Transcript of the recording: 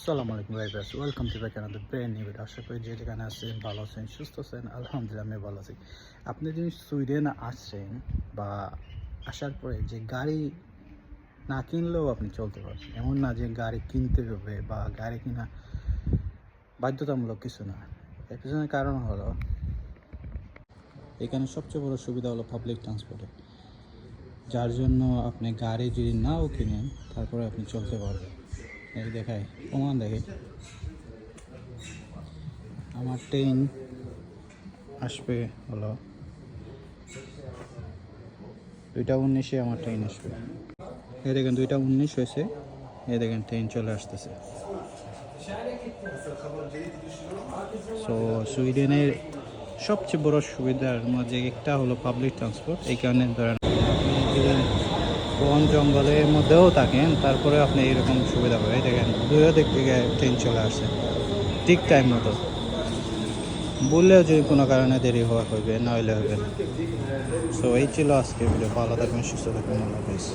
আসসালামু আলাইকুম guys, welcome to back another brand new video. আশা করি যে যেখানে আছেন ভালো আছেন, সুস্থ আছেন। আলহামদুলিল্লাহ আমি ভালো আছি। আপনি যদি সুইডেন আসছেন বা আসার পরে যে গাড়ি না কিনলেও আপনি চলতে পারবেন, এমন না যে গাড়ি কিনতে হবে বা গাড়ি কিনা বাধ্যতামূলক কিছু না। এর পিছনে কারণ হলো এখানে সবচেয়ে বড় সুবিধা হলো পাবলিক ট্রান্সপোর্টে, যার জন্য আপনি গাড়ি যদি নাও কিনেন তারপরে আপনি চলতে পারবেন। এই দেখায় প্রমাণ দেখে আমার ট্রেন আসবে হলো 2টা 19-এ আমার ট্রেন আসবে। এই দেখেন 2টা 19 হয়েছে, এই দেখেন ট্রেন চলে আসতেছে। সো সুইডেনের সবচেয়ে বড় সুবিধার মাঝে একটা হলো পাবলিক ট্রান্সপোর্ট। এই কারণে ধরেন আপনি যদি বন জঙ্গলের মধ্যেও থাকেন তারপরে আপনি এরকম সুবিধা পাবেন। এই দেখেন দূরে দেখতে গিয়ে ট্রেন চলে আসছে ঠিক টাইম মতো। বললেও যদি কোনো কারণে দেরি হওয়া হবে, না হলে হবে না। সো এই ছিল আজকের ভিডিও। ভালো থাকবেন, সুস্থ থাকবেন, আল্লাহ হাফেজ।